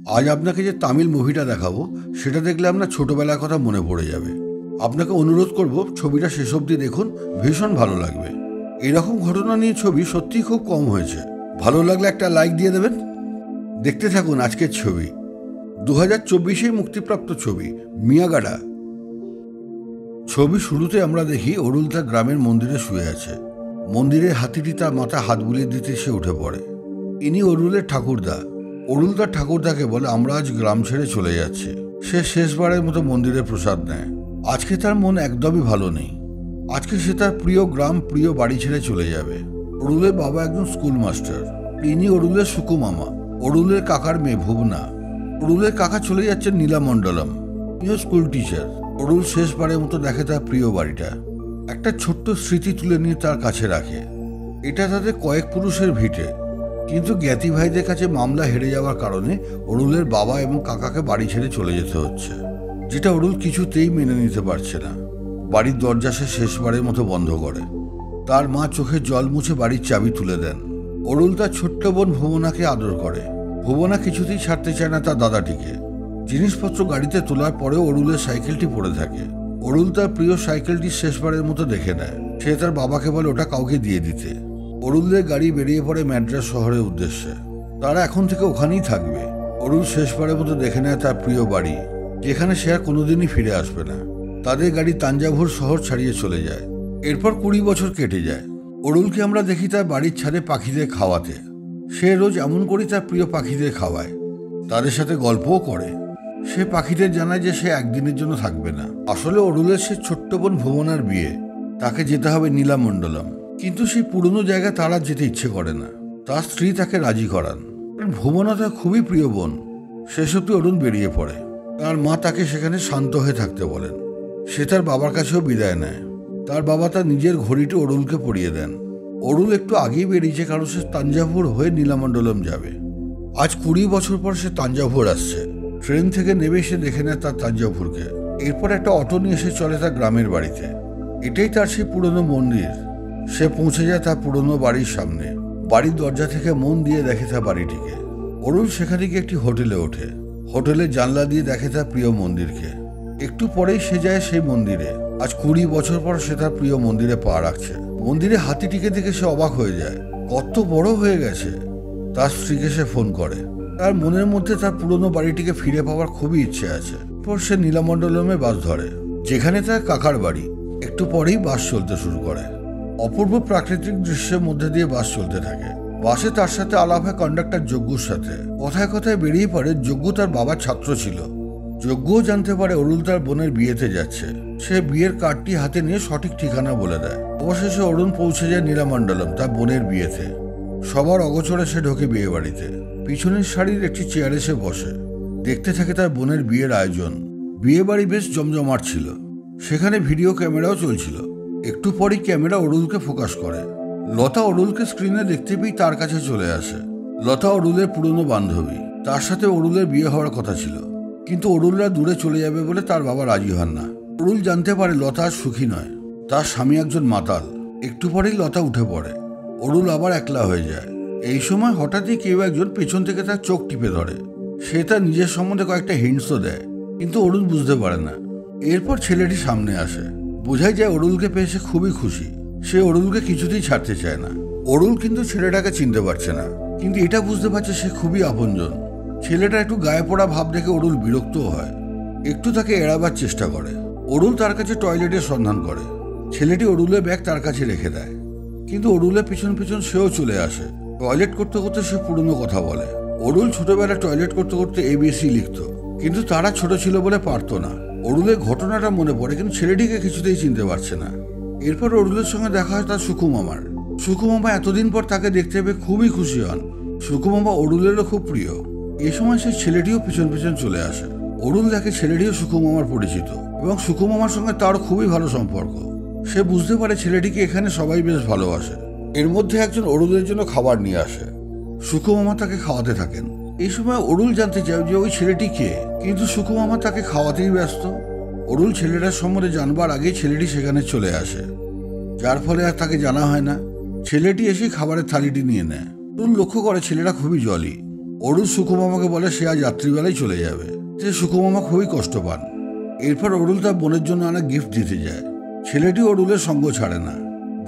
আজ আপনাকে যে তামিল মুভিটা দেখাবো সেটা দেখলে আপনার ছোটবেলার কথা মনে পড়ে যাবে। আপনাকে অনুরোধ করব ছবিটা শেষ অবধি দেখুন, ভীষণ ভালো লাগবে। এরকম ঘটনা নিয়ে ছবি সত্যিই খুব কম হয়েছে। ভালো লাগলে একটা লাইক দিয়ে দেবেন। দেখতে থাকুন আজকের ছবি। 2024-এ মুক্তিপ্রাপ্ত ছবি মিয়াগাডা। ছবি শুরুতে আমরা দেখি অরুল তার গ্রামের মন্দিরে শুয়ে আছে। মন্দিরের হাতিটি তার মাথায় হাত বুলিয়ে দিতে সে উঠে পড়ে। ইনি অরুলের ঠাকুরদা। অরুল তার ঠাকুরদাকে বলে, আমরা আজ গ্রাম ছেড়ে চলে যাচ্ছি। সে শেষবারের মতো মন্দিরের প্রসাদ নেয়। আজকে তার মন একদমই ভালো নেই। আজকে সে তার প্রিয় গ্রাম, প্রিয় বাড়ি ছেড়ে চলে যাবে। অরুলের বাবা একজন স্কুল মাস্টার। ইনি অরুলের সুকুমামা, অরুলের কাকার মেয়ে ভুবনা। অরুলের কাকা চলে যাচ্ছেন নীলামণ্ডলম, ইনিও স্কুল টিচার। অরুল শেষবারের মতো দেখে তার প্রিয় বাড়িটা। একটা ছোট্ট স্মৃতি তুলে নিয়ে তার কাছে রাখে। এটা তাদের কয়েক পুরুষের ভিটে, কিন্তু জ্ঞাতি ভাইদের কাছে মামলা হেরে যাওয়ার কারণে অরুলের বাবা এবং কাকাকে বাড়ি ছেড়ে চলে যেতে হচ্ছে, যেটা অরুল কিছুতেই মেনে নিতে পারছে না। বাড়ির দরজা সে শেষবারের মতো বন্ধ করে। তার মা চোখে জল মুছে বাড়ির চাবি তুলে দেন। অরুল তার ছোট্ট বোন ভুবনাকে আদর করে। ভুবনা কিছুতেই ছাড়তে চায় না তার দাদাটিকে। জিনিসপত্র গাড়িতে তোলার পরেও অরুলের সাইকেলটি পড়ে থাকে। অরুল তার প্রিয় সাইকেলটি শেষবারের মতো দেখে নেয়। সে তার বাবাকে বলে ওটা কাউকে দিয়ে দিতে। অরুলের গাড়ি বেরিয়ে পড়ে ম্যাড্রাস শহরের উদ্দেশ্যে। তারা এখন থেকে ওখানেই থাকবে। অরুল শেষবারের মতো দেখে নেয় তার প্রিয় বাড়ি, যেখানে সে আর কোনোদিনই ফিরে আসবে না। তাদের গাড়ি তাঞ্জাভুর শহর ছাড়িয়ে চলে যায়। এরপর 20 বছর কেটে যায়। অরুলকে আমরা দেখি তার বাড়ির ছাদে পাখিদের খাওয়াতে। সে রোজ এমন করে তার প্রিয় পাখিদের খাওয়ায়, তাদের সাথে গল্পও করে। সে পাখিদের জানায় যে সে একদিনের জন্য থাকবে না। আসলে অরুলের সে ছোট্ট বোন ভুবনার বিয়ে, তাকে যেতে হবে নীলামণ্ডলম। কিন্তু সেই পুরনো জায়গায় তার আর যেতে ইচ্ছে করে না। তার স্ত্রী তাকে রাজি করান। ভুবনা তার খুবই প্রিয় বোন। শেষ অবধি অরুণ বেরিয়ে পড়ে। তার মা তাকে সেখানে শান্ত হয়ে থাকতে বলেন। সে তার বাবার কাছেও বিদায় নেয়। তার বাবা তার নিজের ঘড়িটি অরুলকে পরিয়ে দেন। অরুল একটু আগেই বেরিয়েছে, কারণ সে তাঞ্জাভুর হয়ে নীলামণ্ডলম যাবে। আজ 20 বছর পর সে তাঞ্জাভুর আসছে। ট্রেন থেকে নেমে সে দেখে নেয় তার তাঞ্জাভুরকে। এরপর একটা অটো নিয়ে এসে চলে তার গ্রামের বাড়িতে। এটাই তার সেই পুরনো মন্দির। সে পৌঁছে যায় তার পুরনো বাড়ির সামনে। বাড়ির দরজা থেকে মন দিয়ে দেখে তার বাড়িটিকে। অরুল সেখানে গিয়ে একটি হোটেলে ওঠে। হোটেলের জানলা দিয়ে দেখে তার প্রিয় মন্দিরকে। একটু পরেই সে যায় সেই মন্দিরে। আজ 20 বছর পর সে তার প্রিয় মন্দিরে পা রাখছে। মন্দিরে হাতিটিকে দেখে সে অবাক হয়ে যায়, কত বড় হয়ে গেছে। তার স্ত্রীকে সে ফোন করে। তার মনের মধ্যে তার পুরনো বাড়িটিকে ফিরে পাওয়ার খুবই ইচ্ছে আছে। পর সে নীলামণ্ডলমে বাস ধরে, যেখানে তার কাকার বাড়ি। একটু পরেই বাস চলতে শুরু করে। অপূর্ব প্রাকৃতিক দৃশ্যের মধ্যে দিয়ে বাস চলতে থাকে। বাসে তার সাথে আলাপ হয় কন্ডাক্টর যজ্ঞুর সাথে। কথায় কথায় বেরিয়ে পড়ে যজ্ঞ তার বাবার ছাত্র ছিল। যজ্ঞও জানতে পারে অরুল তার বোনের বিয়েতে যাচ্ছে। সে বিয়ের কার্ডটি হাতে নিয়ে সঠিক ঠিকানা বলে দেয়। অবশেষে অরুণ পৌঁছে যায় নীলামণ্ডলম তার বোনের বিয়েতে। সবার অগোচরে সে ঢোকে বিয়ে বাড়িতে। পিছনের সারির একটি চেয়ারে সে বসে। দেখতে থাকে তার বোনের বিয়ের আয়োজন। বিয়ে বাড়ি বেশ জমজমাট ছিল। সেখানে ভিডিও ক্যামেরাও চলছিল। একটু পরেই ক্যামেরা অরুলকে ফোকাস করে। লতা অরুলকে স্ক্রিনে দেখতে পেয়ে তার কাছে চলে আসে। লতা অরুলের পুরনো বান্ধবী। তার সাথে অরুলের বিয়ে হওয়ার কথা ছিল, কিন্তু অরুলরা দূরে চলে যাবে বলে তার বাবা রাজি হন না। অরুল জানতে পারে লতা আর সুখী নয়। তার স্বামী একজন মাতাল। একটু পরেই লতা উঠে পড়ে। অরুল আবার একলা হয়ে যায়। এই সময় হঠাৎই কেউ একজন পেছন থেকে তার চোখ টিপে ধরে। সে তার নিজের সম্বন্ধে কয়েকটা হিন্টসও দেয়, কিন্তু অরুল বুঝতে পারে না। এরপর ছেলেটি সামনে আসে। বোঝাই যায় অরুলকে পেয়ে সে খুবই খুশি। সে অরুলকে কিছুতেই ছাড়তে চায় না। অরুল কিন্তু ছেলেটাকে চিনতে পারছে না, কিন্তু এটা বুঝতে পারছে সে খুবই আপনজন। ছেলেটা একটু গায়ে পড়া ভাব দেখে অরুল বিরক্তও হয়। একটু তাকে এড়াবার চেষ্টা করে। অরুল তার কাছে টয়লেটের সন্ধান করে। ছেলেটি অরুলের ব্যাগ তার কাছে রেখে দেয়, কিন্তু অরুলের পিছন পিছন সেও চলে আসে। টয়লেট করতে করতে সে পুরনো কথা বলে। অরুল ছোটবেলায় টয়লেট করতে করতে ABC লিখত, কিন্তু তারা ছোট ছিল বলে পারতো না। অরুলের ঘটনাটা মনে পড়ে, কিন্তু ছেলেটিকে কিছুতেই চিনতে পারছে না। এরপর অরুলের সঙ্গে দেখা হয় তার সুকুমামার। সুকুমামা এতদিন পর তাকে দেখতে পেয়ে খুবই খুশি হন। সুকুমামা অরুলেরও খুব প্রিয়। এই সময় সেই ছেলেটিও পিছন পিছন চলে আসে। অরুল দেখে ছেলেটিও সুকুমামার পরিচিত, এবং সুকুমামার সঙ্গে তার খুবই ভালো সম্পর্ক। সে বুঝতে পারে ছেলেটিকে এখানে সবাই বেশ ভালোবাসে। এর মধ্যে একজন অরুলের জন্য খাবার নিয়ে আসে। সুকুমামা তাকে খাওয়াতে থাকেন। এই সময় অরুল জানতে চায় যে ওই ছেলেটি কে, কিন্তু সুকুমামা তাকে খাওয়াতেই ব্যস্ত। অরুল ছেলেটার সম্বন্ধে জানবার আগেই ছেলেটি সেখানে চলে আসে, যার ফলে আর তাকে জানা হয় না। ছেলেটি এসে খাবারের থালিটি নিয়ে নেয়। অরুল লক্ষ্য করে ছেলেটা খুবই জলি। অরুল সুকুমামাকে বলে সে আজ রাত্রিবেলায় চলে যাবে। সে সুকুমামা খুবই কষ্ট পান। এরপর অরুল তার বোনের জন্য আনা গিফট দিতে যায়। ছেলেটি অরুলের সঙ্গ ছাড়ে না।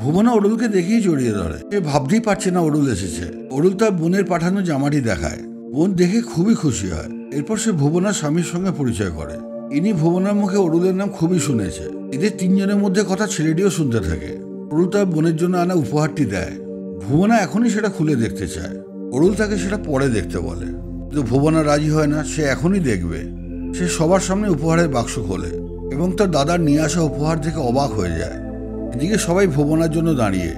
ভুবনা অরুলকে দেখেই জড়িয়ে ধরে। সে ভাবতেই পারছে না অরুল এসেছে। অরুল তার বোনের পাঠানো জামাটি দেখায়। বোন দেখে খুবই খুশি হয়। এরপর সে ভুবনার স্বামীর সঙ্গে পরিচয় করে। ইনি ভুবনার মুখে অরুলের নাম খুবই শুনেছে। এদের তিনজনের মধ্যে কথা ছেলেটিও শুনতে থাকে। অরুল তার বোনের জন্য আনা উপহারটি দেয়। ভুবনা এখনই সেটা খুলে দেখতে চায়। অরুল তাকে সেটা পরে দেখতে বলে, কিন্তু ভুবনা রাজি হয় না। সে এখনই দেখবে। সে সবার সামনে উপহারের বাক্স খোলে এবং তার দাদার নিয়ে আসা উপহার থেকে অবাক হয়ে যায়। এদিকে সবাই ভুবনার জন্য দাঁড়িয়ে।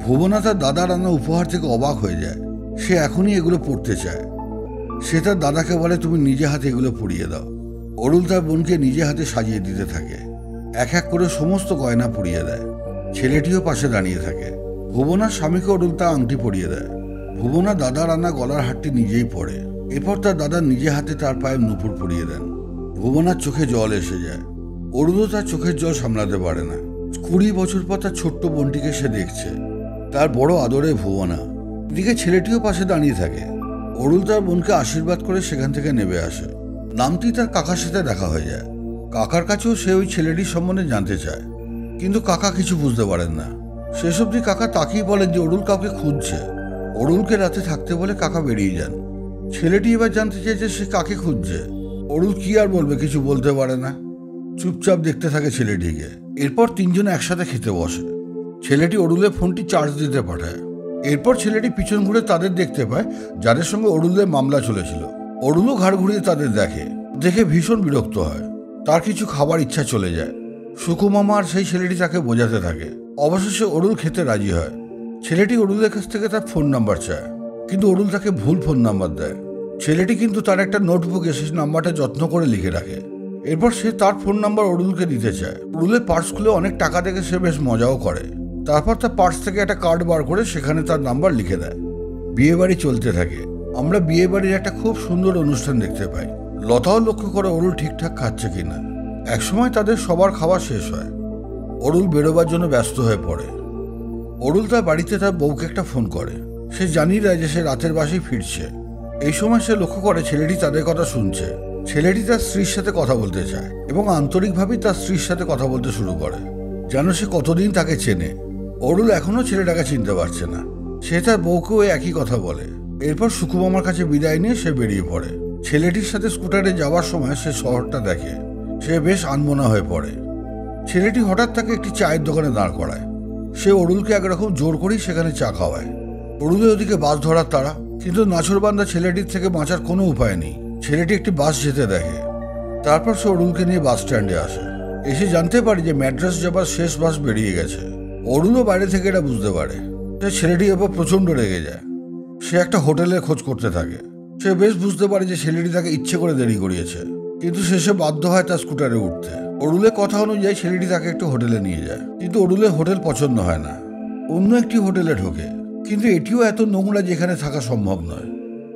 ভুবনা তার দাদার আনা উপহার থেকে অবাক হয়ে যায়। সে এখনই এগুলো পড়তে চায়। সে তার দাদাকে বলে, তুমি নিজে হাতে এগুলো পরিয়ে দাও। অরুল তার বোনকে নিজে হাতে সাজিয়ে দিতে থাকে। এক এক করে সমস্ত গয়না পরিয়ে দেয়। ছেলেটিও পাশে দাঁড়িয়ে থাকে। ভুবনার স্বামীকে অরুল তার আংটি পরিয়ে দেয়। ভুবনা দাদার আনা গলার হারটি নিজেই পরে। এরপর তার দাদা নিজে হাতে তার পায়ে নুপুর পরিয়ে দেন। ভুবনার চোখে জল এসে যায়। অরুলও তার চোখের জল সামলাতে পারে না। 20 বছর পর তার ছোট্ট বোনটিকে সে দেখছে। তার বড় আদরে ভুবনা। এদিকে ছেলেটিও পাশে দাঁড়িয়ে থাকে। অরুল তার বোনকে আশীর্বাদ করে সেখান থেকে নেমে আসে। নামটি তার কাকার সাথে দেখা হয়ে যায়। কাকার কাছেও সে ওই ছেলেটির সম্বন্ধে জানতে চায়, কিন্তু কাকা কিছু বুঝতে পারেন না। শেষ অবধি কাকা তাকেই বলেন যে অরুল কাউকে খুঁজছে। অরুলকে রাতে থাকতে বলে কাকা বেরিয়ে যান। ছেলেটি এবার জানতে চাইছে সে কাকে খুঁজছে। অরুল কি আর বলবে, কিছু বলতে পারে না। চুপচাপ দেখতে থাকে ছেলেটিকে। এরপর তিনজনে একসাথে খেতে বসে। ছেলেটি অরুলের ফোনটি চার্জ দিতে পাঠায়। এরপর ছেলেটি পিছন ঘুরে তাদের দেখতে পায় যাদের সঙ্গে অরুলের মামলা চলেছিল। অরুলও ঘাড় ঘুরিয়ে তাদের দেখে ভীষণ বিরক্ত হয়। তার কিছু খাবার ইচ্ছা চলে যায়। সুকুমামা আর সেই ছেলেটি তাকে বোঝাতে থাকে। অবশেষে অরুল খেতে রাজি হয়। ছেলেটি অরুলের কাছ থেকে তার ফোন নাম্বার চায়, কিন্তু অরুল তাকে ভুল ফোন নাম্বার দেয়। ছেলেটি কিন্তু তার একটা নোটবুকে সেই নাম্বারটা যত্ন করে লিখে রাখে। এরপর সে তার ফোন নাম্বার অরুলকে দিতে চায়। অরুলের পার্স খুলে অনেক টাকা দেখে সে বেশ মজাও করে। তারপর তার পার্স থেকে একটা কার্ড বার করে সেখানে তার নাম্বার লিখে দেয়। বিয়ে বাড়ি চলতে থাকে। আমরা বিয়ে বাড়ির একটা খুব সুন্দর অনুষ্ঠান দেখতে পাই। লতাও লক্ষ্য করে অরুল ঠিকঠাক খাচ্ছে কিনা। একসময় তাদের সবার খাবার শেষ হয়। অরুল বেরোবার জন্য ব্যস্ত হয়ে পড়ে। অরুল তার বাড়িতে তার বউকে একটা ফোন করে। সে জানিয়ে দেয় যে সে রাতের বাসেই ফিরছে। এই সময় সে লক্ষ্য করে ছেলেটি তাদের কথা শুনছে। ছেলেটি তার স্ত্রীর সাথে কথা বলতে চায় এবং আন্তরিকভাবেই তার স্ত্রীর সাথে কথা বলতে শুরু করে, যেন সে কতদিন তাকে চেনে। অরুল এখনো ছেলেটাকে চিনতে পারছে না। সে তার বউকেও একই কথা বলে। এরপর সুকুমামার কাছে বিদায় নিয়ে সে বেরিয়ে পড়ে। ছেলেটির সাথে স্কুটারে যাওয়ার সময় সে শহরটা দেখে। সে বেশ আনমনা হয়ে পড়ে। ছেলেটি হঠাৎ তাকে একটি চায়ের দোকানে দাঁড় করায়। সে অরুলকে একরকম জোর করেই সেখানে চা খাওয়ায়। অরুলের ওদিকে বাস ধরার তাড়া, কিন্তু নাছরবান্দা ছেলেটির থেকে বাঁচার কোনো উপায় নেই। ছেলেটি একটি বাস যেতে দেখে। তারপর সে অরুলকে নিয়ে বাস স্ট্যান্ডে আসে। এসে জানতে পারে যে ম্যাড্রাস যাবার শেষ বাস বেরিয়ে গেছে। অরুলও বাইরে থেকে এটা বুঝতে পারে। সে ছেলেটি এবার প্রচণ্ড রেগে যায়। সে একটা হোটেলের খোঁজ করতে থাকে। সে বেশ বুঝতে পারে যে ছেলেটি তাকে ইচ্ছে করে দেরি করিয়েছে, কিন্তু শেষে বাধ্য হয় তার স্কুটারে উঠতে। অরুলের কথা অনুযায়ী ছেলেটি তাকে একটু হোটেলে নিয়ে যায়, কিন্তু অরুলের হোটেল পছন্দ হয় না। অন্য একটি হোটেলে ঢোকে, কিন্তু এটিও এত নোংরা যেখানে থাকা সম্ভব নয়।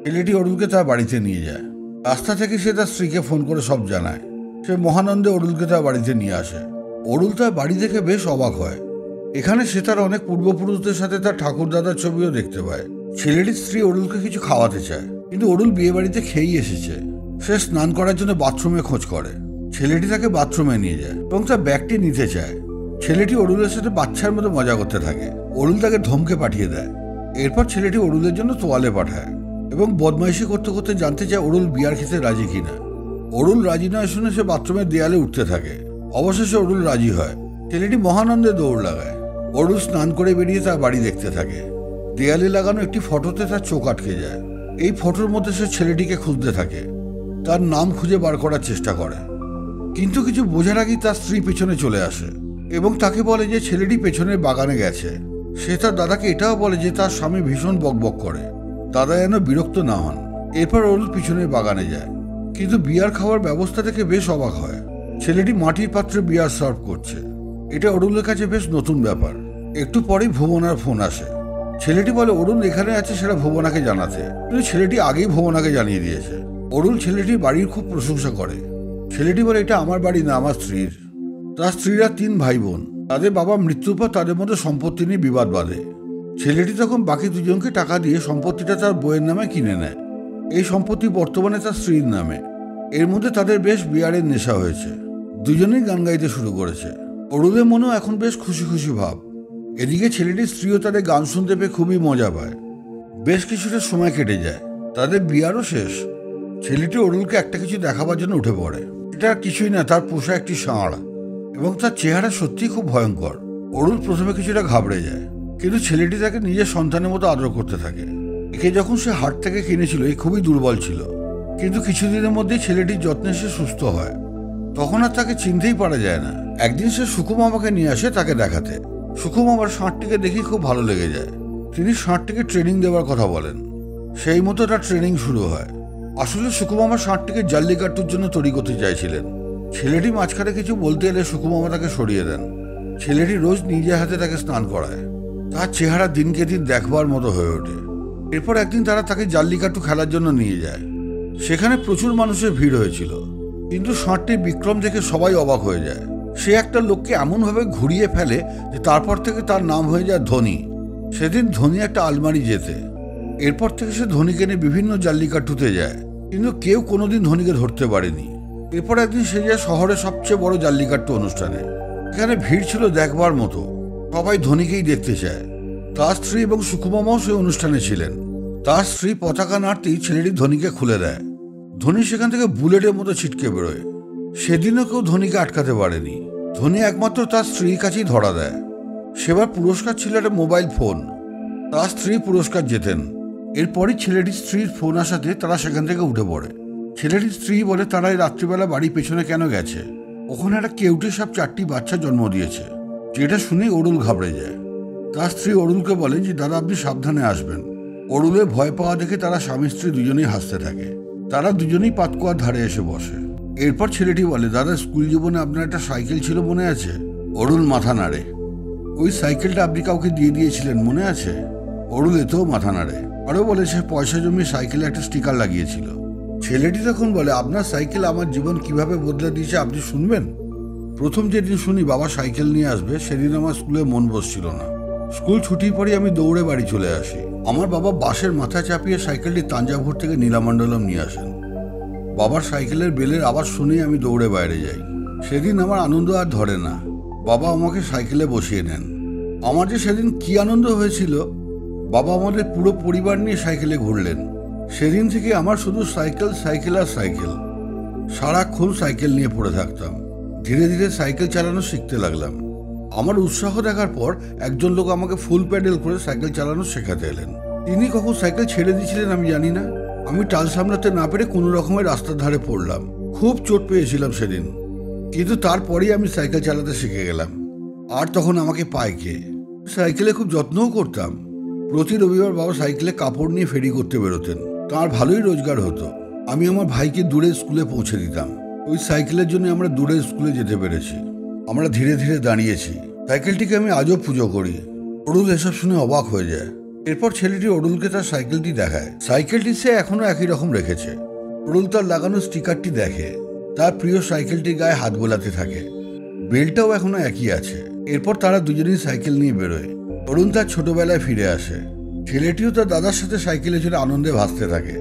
ছেলেটি অরুলকে তার বাড়িতে নিয়ে যায়। রাস্তা থেকে সে তার স্ত্রীকে ফোন করে সব জানায়। সে মহানন্দে অরুলকে তার বাড়িতে নিয়ে আসে। অরুল তার বাড়ি দেখে বেশ অবাক হয়। এখানে সে তার অনেক পূর্বপুরুষদের সাথে তার ঠাকুরদাদার ছবিও দেখতে পায়। ছেলেটির স্ত্রী অরুলকে কিছু খাওয়াতে চায়, কিন্তু অরুল বিয়ে বাড়িতে খেয়েই এসেছে। সে স্নান করার জন্য বাথরুমে খোঁজ করে। ছেলেটি তাকে বাথরুমে নিয়ে যায় এবং তার ব্যাগটি নিতে চায়। ছেলেটি অরুলের সাথে বাচ্চার মতো মজা করতে থাকে। অরুল তাকে ধমকে পাঠিয়ে দেয়। এরপর ছেলেটি অরুলের জন্য তোয়ালে পাঠায় এবং বদমাইশি করতে করতে জানতে চায় অরুল বিয়ার খেতে রাজি কিনা। অরুল রাজি নয় শুনে সে বাথরুমের দেয়ালে উঠতে থাকে। অবশেষে অরুল রাজি হয়। ছেলেটি মহানন্দে দৌড় লাগায়। অরুল স্নান করে বেরিয়ে তার বাড়ি দেখতে থাকে। দেয়ালে লাগানো একটি ফটোতে তার চোখ আটকে যায়। এই ফটোর মধ্যে সে ছেলেটিকে খুঁজতে থাকে। তার নাম খুঁজে বার করার চেষ্টা করে, কিন্তু কিছু বোঝার আগেই তার স্ত্রী পেছনে চলে আসে এবং তাকে বলে যে ছেলেটি পেছনের বাগানে গেছে। সে তার দাদাকে এটাও বলে যে তার স্বামী ভীষণ বকবক করে, দাদা যেন বিরক্ত না হন। এরপর অরুল পিছনের বাগানে যায়, কিন্তু বিয়ার খাওয়ার ব্যবস্থা থেকে বেশ অবাক হয়। ছেলেটি মাটির পাত্রে বিয়ার সার্ভ করছে। এটা অরুলের কাছে বেশ নতুন ব্যাপার। একটু পরেই ভুবনার ফোন আসে। ছেলেটি বলে অরুল এখানে আছে সেটা ভুবনাকে জানাতে, কিন্তু ছেলেটি আগেই ভুবনাকে জানিয়ে দিয়েছে। অরুল ছেলেটির বাড়ির খুব প্রশংসা করে। ছেলেটি বলে এটা আমার বাড়ি না, আমার স্ত্রীর। তার স্ত্রীরা 3 ভাই বোন। তাদের বাবা মৃত্যুর পর তাদের মধ্যে সম্পত্তি নিয়ে বিবাদ বাঁধে। ছেলেটি তখন বাকি 2জনকে টাকা দিয়ে সম্পত্তিটা তার বইয়ের নামে কিনে নেয়। এই সম্পত্তি বর্তমানে তার স্ত্রীর নামে। এর মধ্যে তাদের বেশ বিয়ারের নেশা হয়েছে। দুজনেই গান গাইতে শুরু করেছে। অরুলের মনেও এখন বেশ খুশি খুশি ভাব। এদিকে ছেলেটির স্ত্রীও তাদের গান শুনতে পেয়ে খুবই মজা পায়। বেশ কিছুটা সময় কেটে যায়, তাদের বিয়ারও শেষ। ছেলেটি অরুলকে একটা কিছু দেখাবার জন্য উঠে পড়ে। এটা কিছুই না, তার পোষা একটি ষাঁড়, এবং তার চেহারা সত্যিই খুব ভয়ঙ্কর। অরুল প্রথমে কিছুটা ঘাবড়ে যায়, কিন্তু ছেলেটি তাকে নিজের সন্তানের মতো আদর করতে থাকে। একে যখন সে হাট থেকে কিনেছিল এই খুবই দুর্বল ছিল, কিন্তু কিছুদিনের মধ্যেই ছেলেটির যত্নে সে সুস্থ হয়। তখন আর তাকে চিনতেই পারা যায় না। একদিন সে সুকুমামাকে নিয়ে আসে তাকে দেখাতে। সুকুমামার ষাঁড়টিকে দেখে খুব ভালো লেগে যায়। তিনি ষাঁড়টিকে ট্রেনিং দেওয়ার কথা বলেন। সেই মতো তার ট্রেনিং শুরু হয়। আসলে সুকুমামা ষাঁড়টিকে জাল্লিকাট্টুর জন্য তৈরি করতে চাইছিলেন। ছেলেটি মাঝখানে কিছু বলতে এলে সুকুমামা তাকে সরিয়ে দেন। ছেলেটি রোজ নিজে হাতে তাকে স্নান করায়। তার চেহারা দিনকে দিন দেখবার মতো হয়ে ওঠে। এরপর একদিন তারা তাকে জাল্লিকাট্টু খেলার জন্য নিয়ে যায়। সেখানে প্রচুর মানুষের ভিড় হয়েছিল, কিন্তু ষাঁড়টির বিক্রম দেখে সবাই অবাক হয়ে যায়। সে একটা লোককে এমনভাবে ঘুরিয়ে ফেলে যে তারপর থেকে তার নাম হয়ে যায় ধনী। সেদিন ধনী একটা আলমারি জেতে। এরপর থেকে সে ধনীকে নিয়ে বিভিন্ন জাল্লিকাট্টুতে যায়, কিন্তু কেউ কোনোদিন ধনীকে ধরতে পারেনি। এরপর একদিন সে যায় শহরের সবচেয়ে বড় জাল্লিকাট্টু অনুষ্ঠানে। এখানে ভিড় ছিল দেখবার মতো, সবাই ধনীকেই দেখতে চায়। তার স্ত্রী এবং সুকুমামাও সেই অনুষ্ঠানে ছিলেন। তার স্ত্রী পতাকা নাড়তেই ছেলেটি ধনীকে খুলে দেয়। ধনী সেখান থেকে বুলেটের মতো ছিটকে বেরোয়। সেদিনও কেউ ধনীকে আটকাতে পারেনি। ধনী একমাত্র তার স্ত্রীর কাছেই ধরা দেয়। সেবার পুরস্কার ছিল একটা মোবাইল ফোন। তার স্ত্রী পুরস্কার জেতেন। এরপরই ছেলেটির স্ত্রীর ফোন আসাতে তারা সেখান থেকে উঠে পড়ে। ছেলেটির স্ত্রী বলে তারা এই রাত্রিবেলা বাড়ির পেছনে কেন গেছে। ওখানে একটা কেউটে সাপ 4টি বাচ্চা জন্ম দিয়েছে। যেটা শুনেই অরুল ঘাবড়ে যায়। তার স্ত্রী অরুলকে বলে যে দাদা আপনি সাবধানে আসবেন। অরুলের ভয় পাওয়া দেখে তারা স্বামী স্ত্রী দুজনেই হাসতে থাকে। তারা দুজনেই পাতকুয়ার ধারে এসে বসে। এরপর ছেলেটি বলে দাদা স্কুল জীবনে আপনার একটা সাইকেল ছিল মনে আছে? অরুল মাথা নাড়ে। ওই সাইকেলটা আপনি কাউকে দিয়ে দিয়েছিলেন মনে আছে? অরুল এতেও মাথা নাড়ে। আরও বলে সে পয়সা জমিয়ে সাইকেলে একটা স্টিকার লাগিয়েছিল। ছেলেটি তখন বলে আপনার সাইকেল আমার জীবন কিভাবে বদলে দিয়েছে আপনি শুনবেন? প্রথম যেদিন শুনি বাবা সাইকেল নিয়ে আসবে সেদিন আমার স্কুলে মন বসছিল না। স্কুল ছুটির পরে আমি দৌড়ে বাড়ি চলে আসি। আমার বাবা বাসের মাথা চাপিয়ে সাইকেলটি তাঞ্জাভুর থেকে নীলামণ্ডলম নিয়ে আসেন। বাবার সাইকেলের বেলের আওয়াজ শুনেই আমি দৌড়ে বাইরে যাই। সেদিন আমার আনন্দ আর ধরে না। বাবা আমাকে সাইকেলে বসিয়ে নেন। আমার যে সেদিন কি আনন্দ হয়েছিল। বাবা আমাদের পুরো পরিবার নিয়ে সাইকেলে ঘুরলেন। সেদিন থেকে আমার শুধু সাইকেল সাইকেল আর সাইকেল। সারাক্ষণ সাইকেল নিয়ে পড়ে থাকতাম। ধীরে ধীরে সাইকেল চালানো শিখতে লাগলাম। আমার উৎসাহ দেখার পর একজন লোক আমাকে ফুল প্যাডেল করে সাইকেল চালানো শেখাতে এলেন। তিনি কখন সাইকেল ছেড়ে দিয়েছিলেন আমি জানি না। আমি টাল সামলাতে না পেরে কোনো রকমের রাস্তার ধারে পড়লাম। খুব চোট পেয়েছিলাম সেদিন, কিন্তু তারপরেই আমি সাইকেল চালাতে শিখে গেলাম। আর তখন আমাকে পায় কে। সাইকেলে খুব যত্নও করতাম। প্রতি রবিবার বাবা সাইকেলে কাপড় নিয়ে ফেরি করতে বেরোতেন। তার ভালোই রোজগার হতো। আমি আমার ভাইকে দূরের স্কুলে পৌঁছে দিতাম। ওই সাইকেলের জন্য আমরা দূরের স্কুলে যেতে পেরেছি। আমরা ধীরে ধীরে দাঁড়িয়েছি। সাইকেলটিকে আমি আজও পুজো করি। অরুল এসব শুনে অবাক হয়ে যায়। এরপর ছেলেটি অরুলকে তার সাইকেলটি দেখায়। সাইকেলটি সে এখনো একই রকম রেখেছে। অরুল তার লাগানো স্টিকারটি দেখে। তার প্রিয় সাইকেলটির গায়ে হাত বোলাতে থাকে। বেলটাও এখনো একই আছে। এরপর তারা দুজনেই সাইকেল নিয়ে বেরোয়। অরুণ তার ছোটবেলায় ফিরে আসে। ছেলেটিও তার দাদার সাথে সাইকেলে চড়ে আনন্দে ভাসতে থাকে।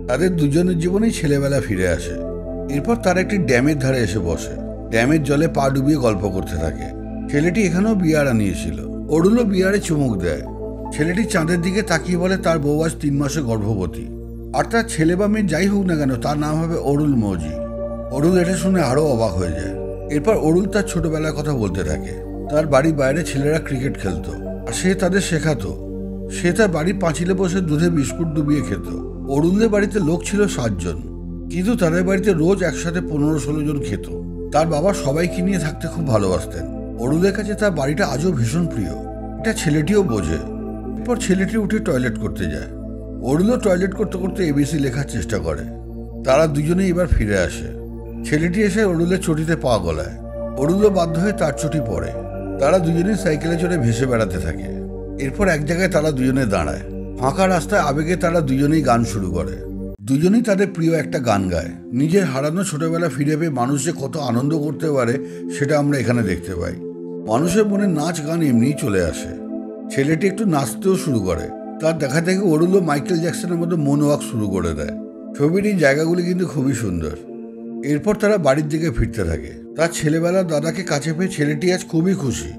তাদের দুজনের জীবনেই ছেলেবেলা ফিরে আসে। এরপর তারা একটি ড্যামের ধারে এসে বসে। ড্যামের জলে পা ডুবিয়ে গল্প করতে থাকে। ছেলেটি এখানেও বিয়ার আনিয়েছিল। অরুলও বিয়ারে চুমুক দেয়। ছেলেটি চাঁদের দিকে তাকিয়ে বলে তার বউ আজ 3 মাসে গর্ভবতী। আর তার ছেলে বা মেয়ে যাই হোক না কেন তার নাম হবে অরুল মৌজি। অরুল এটা শুনে আরও অবাক হয়ে যায়। এরপর অরুল তার ছোটবেলার কথা বলতে থাকে। তার বাড়ির বাইরে ছেলেরা ক্রিকেট খেলতো আর সে তাদের শেখাতো। সে তার বাড়ির পাঁচিলে বসে দুধে বিস্কুট ডুবিয়ে খেত। অরুণদের বাড়িতে লোক ছিল 7 জন, কিন্তু তাদের বাড়িতে রোজ একসাথে 15-16 জন খেত। তার বাবা সবাইকে নিয়ে থাকতে খুব ভালোবাসতেন। অরুণদের কাছে তার বাড়িটা আজও ভীষণ প্রিয়। এটা ছেলেটিও বোঝে। এরপর ছেলেটি উঠে টয়লেট করতে যায়। অরুণও টয়লেট করতে করতে এবিসি লেখার চেষ্টা করে। তারা দুজনেই এবার ফিরে আসে। ছেলেটি এসে অরুলের চটিতে পা গলায়। অরুলও বাধ্য হয়ে তার চটি পড়ে। তারা দুজনেই সাইকেলে চড়ে ভেসে বেড়াতে থাকে। এরপর এক জায়গায় তারা দুজনে দাঁড়ায়। ফাঁকা রাস্তায় আবেগে তারা দুজনেই গান শুরু করে। দুজনেই তাদের প্রিয় একটা গান গায়। নিজের হারানো ছোটবেলা ফিরে পেয়ে মানুষ যে কত আনন্দ করতে পারে সেটা আমরা এখানে দেখতে পাই। মানুষের মনে নাচ গান এমনিই চলে আসে। ছেলেটি একটু নাচতেও শুরু করে। তার দেখা দেখে অরুলও মাইকেল জ্যাকসনের মতো মন ওয়াক শুরু করে দেয়। ছবির এই জায়গাগুলি কিন্তু খুবই সুন্দর। এরপর তারা বাড়ির দিকে ফিরতে থাকে। তার ছেলেবেলার দাদাকে কাছে পেয়ে ছেলেটি আজ খুবই খুশি।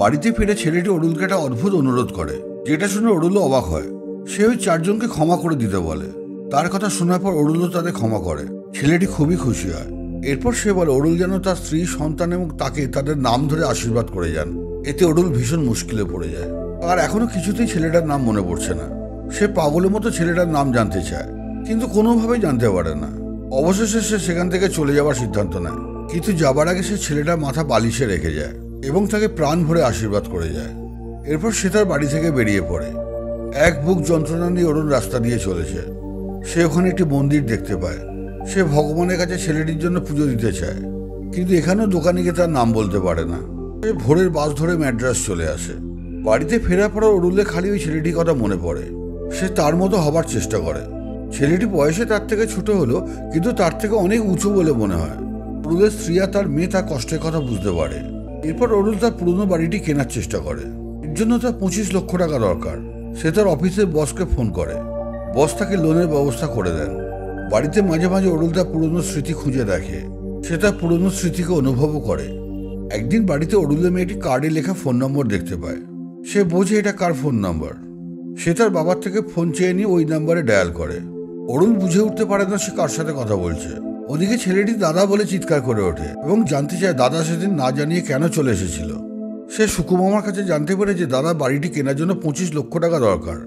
বাড়িতে ফিরে ছেলেটি অরুলকে একটা অদ্ভুত অনুরোধ করে, যেটা শুনে অরুলও অবাক হয়। সে ওই 4 জনকে ক্ষমা করে দিতে বলে। তার কথা শোনার পর অরুলও তাদের ক্ষমা করে। ছেলেটি খুবই খুশি হয়। এরপর সে বলে অরুল যেন তার স্ত্রী, সন্তান এবং তাকে তাদের নাম ধরে আশীর্বাদ করে যান। এতে অরুল ভীষণ মুশকিলে পড়ে যায়। আর এখনো কিছুতেই ছেলেটার নাম মনে পড়ছে না। সে পাগলের মতো ছেলেটার নাম জানতে চায়, কিন্তু কোনোভাবেই জানতে পারে না। অবশেষে সে সেখান থেকে চলে যাওয়ার সিদ্ধান্ত নেয়, কিন্তু যাবার আগে সে ছেলেটার মাথা বালিশে রেখে যায় এবং তাকে প্রাণ ভরে আশীর্বাদ করে যায়। এরপর সে তার বাড়ি থেকে বেরিয়ে পড়ে। এক বুক যন্ত্রণা নিয়ে অরুণ রাস্তা দিয়ে চলেছে। সে ওখানে একটি মন্দির দেখতে পায়। সে ভগবানের কাছে ছেলেটির জন্য পুজো দিতে চায়, কিন্তু এখানেও দোকানিকে তার নাম বলতে পারে না। সে ভোরের বাস ধরে ম্যাড্রাস চলে আসে। বাড়িতে ফেরার পর অরুলের খালি ওই ছেলেটির কথা মনে পড়ে। সে তার মতো হবার চেষ্টা করে। ছেলেটি বয়সে তার থেকে ছোট হলো, কিন্তু তার থেকে অনেক উঁচু বলে মনে হয়। অরুলের স্ত্রী আর তার মেয়ে তার কষ্টের কথা বুঝতে পারে। এরপর অরুল তার পুরনো বাড়িটি কেনার চেষ্টা করে। এর জন্য তার 25 লক্ষ টাকা দরকার। সে তার অফিসের বসকে ফোন করে। বস তাকে লোনের ব্যবস্থা করে দেন। বাড়িতে মাঝে মাঝে অরুল তার পুরনো স্মৃতি খুঁজে দেখে। সে তার পুরনো স্মৃতিকে অনুভবও করে। একদিন বাড়িতে অরুলের মেয়ে একটি কার্ডে লেখা ফোন নম্বর দেখতে পায়। সে বোঝে এটা কার ফোন নম্বর। সে তার বাবার থেকে ফোন চেয়ে নিয়ে ওই নাম্বারে ডায়াল করে। অরুল বুঝে উঠতে পারে না সে কার সাথে কথা বলছে। ওদিকে ছেলেটি দাদা বলে চিৎকার করে ওঠে এবং জানতে চায় দাদা সেদিন না জানিয়ে কেন চলে এসেছিল। সে সুকুমামার কাছে জানতে পারে যে দাদা বাড়িটি কেনার জন্য 25 লক্ষ টাকা দরকার।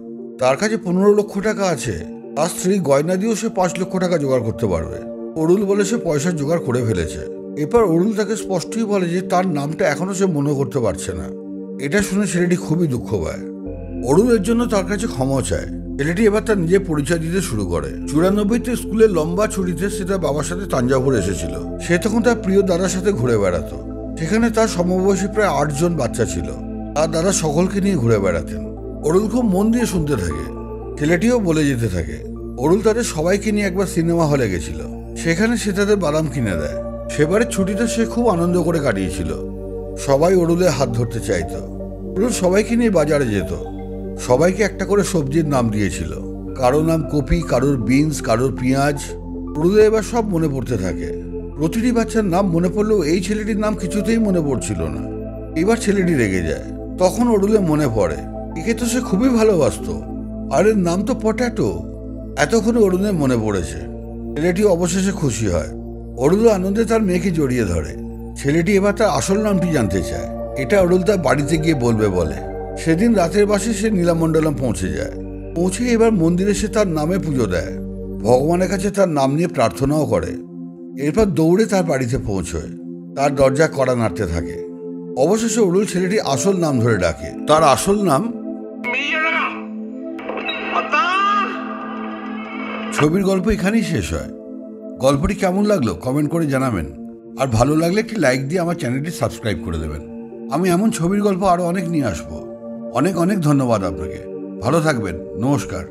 তার কাছে 15 লক্ষ টাকা আছে। তার স্ত্রী গয়না দিয়েও সে 5 লক্ষ টাকা জোগাড় করতে পারবে। অরুল বলে সে পয়সা জোগাড় করে ফেলেছে। এরপর অরুল তাকে স্পষ্টই বলে যে তার নামটা এখনো সে মনে করতে পারছে না। এটা শুনে ছেলেটি খুবই দুঃখ পায়। অরুল এর জন্য তার কাছে ক্ষমা চায়। ছেলেটি এবার তার নিজের পরিচয় দিতে শুরু করে। 94তে স্কুলের লম্বা ছুটিতে সে তার বাবার সাথে তাঞ্জাভুর এসেছিল। সে তখন তার প্রিয় দাদার সাথে ঘুরে বেড়াতো। সেখানে তার সমবয়সী প্রায় 8 জন বাচ্চা ছিল। তার দাদা সকলকে নিয়ে ঘুরে বেড়াতেন। অরুল খুব মন দিয়ে শুনতে থাকে। ছেলেটিও বলে যেতে থাকে। অরুল তাদের সবাইকে নিয়ে একবার সিনেমা হলে গেছিল। সেখানে সে তাদের বাদাম কিনে দেয়। সেবারের ছুটিতে সে খুব আনন্দ করে কাটিয়েছিল। সবাই অরুলের হাত ধরতে চাইতো। অরুল সবাইকে নিয়ে বাজারে যেত। সবাইকে একটা করে সবজির নাম দিয়েছিল। কারো নাম কপি, কারোর বিনস, কারোর পেঁয়াজ। অরুলের এবার সব মনে পড়তে থাকে। প্রতিটি বাচ্চার নাম মনে পড়লেও এই ছেলেটির নাম কিছুতেই মনে পড়ছিল না। এবার ছেলেটি রেগে যায়। তখন অরুলের মনে পড়ে একে তো সে খুবই ভালোবাসতো, আর এর নাম তো পট্যাটো। এতক্ষণে অরুলের মনে পড়েছে। ছেলেটি অবশেষে খুশি হয়। অরুল আনন্দে তার মেয়েকে জড়িয়ে ধরে। ছেলেটি এবার তার আসল নামটি জানতে চায়। এটা অরুল তার বাড়িতে গিয়ে বলবে বলে। সেদিন রাতের বাসে সে নীলামণ্ডলম পৌঁছে যায়। পৌঁছে এবার মন্দিরে সে তার নামে পুজো দেয়। ভগবানের কাছে তার নাম নিয়ে প্রার্থনাও করে। এরপর দৌড়ে তার বাড়িতে পৌঁছয়। তার দরজা কড়া নাড়তে থাকে। অবশেষে অরুল ছেলেটি আসল নাম ধরে ডাকে। তার আসল নাম। ছবির গল্প এখানেই শেষ হয়। গল্পটি কেমন লাগলো কমেন্ট করে জানাবেন। আর ভালো লাগলে একটি লাইক দিয়ে আমার চ্যানেলটি সাবস্ক্রাইব করে দেবেন। আমি এমন ছবির গল্প আরো অনেক নিয়ে আসবো। অনেক অনেক ধন্যবাদ আপনাকে। ভালো থাকবেন। নমস্কার।